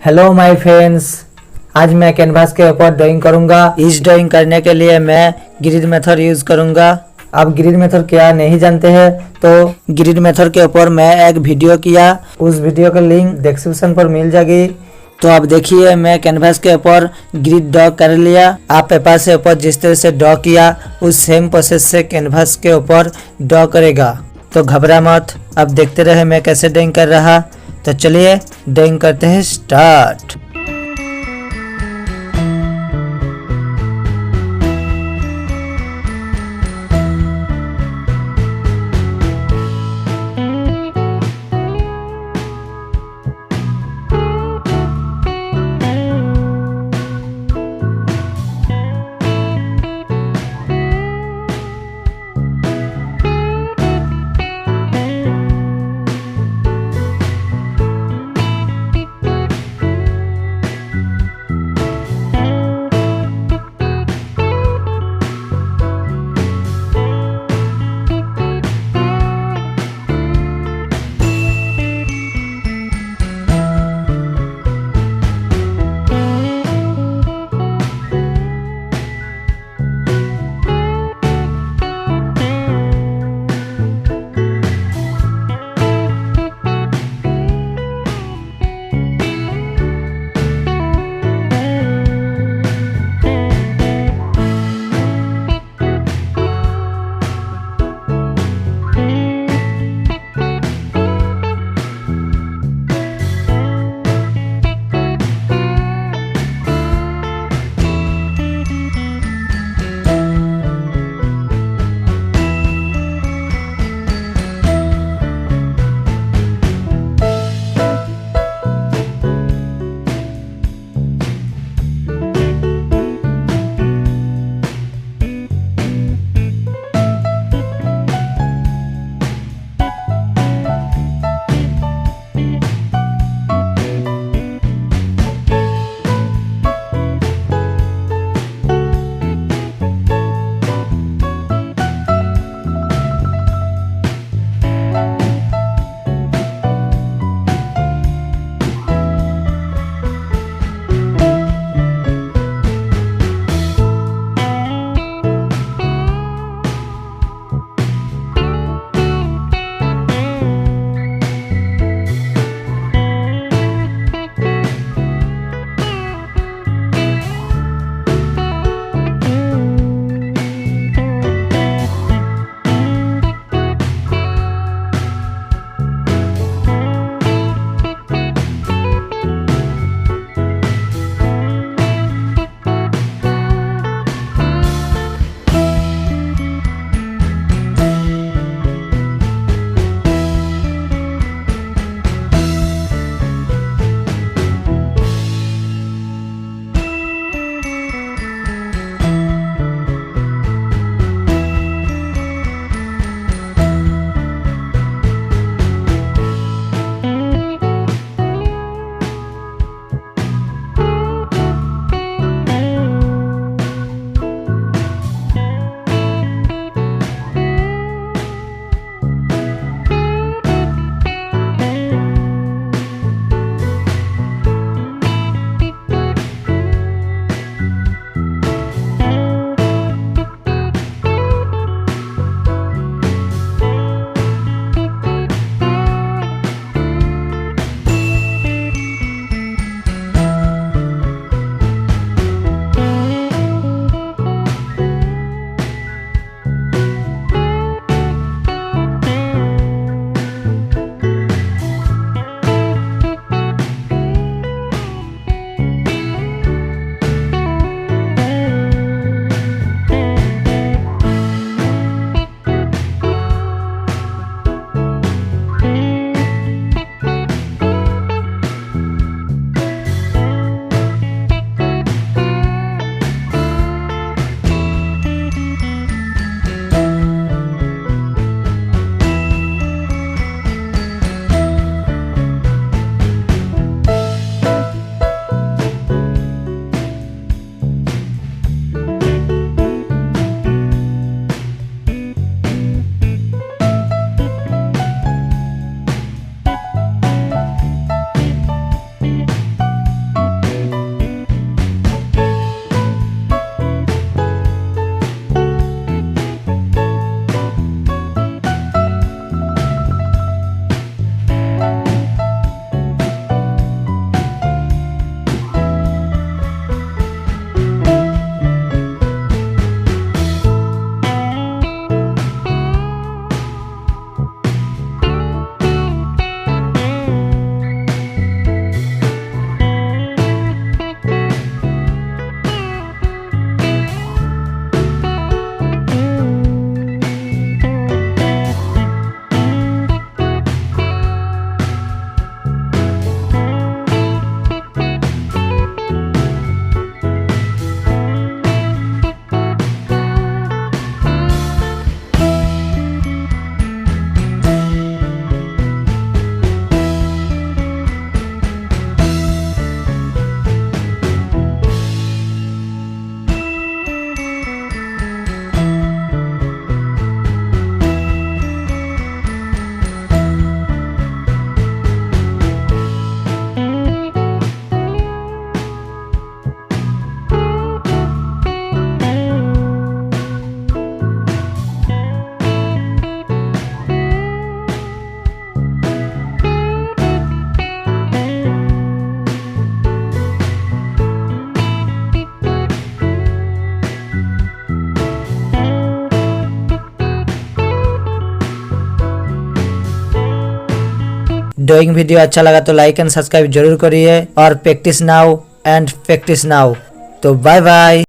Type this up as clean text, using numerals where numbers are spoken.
Hello my friends, आज मैं कैनवास के ऊपर ड्राइंग करूंगा। इस ड्राइंग करने के लिए मैं ग्रिड मेथड यूज करूंगा। आप ग्रिड मेथड क्या नहीं जानते हैं तो ग्रिड मेथड के ऊपर मैं एक वीडियो किया, उस वीडियो का लिंक डिस्क्रिप्शन पर मिल जाएगी। तो आप देखिए मैं कैनवास के ऊपर ग्रिड ड्रॉ कर लिया। आप पेपर से ऊपर जिस तरह से ड्रॉ किया उस सेम प्रोसेस से कैनवास के ऊपर ड्रॉ करेगा। तो घबरा मत, अब देखते रहे मैं कैसे ड्राइंग कर रहा। तो चलिए ड्राइंग करते हैं स्टार्ट। ड्राइंग वीडियो अच्छा लगा तो लाइक एंड सब्सक्राइब जरूर करिए और practice now and practice now. तो बाय बाय।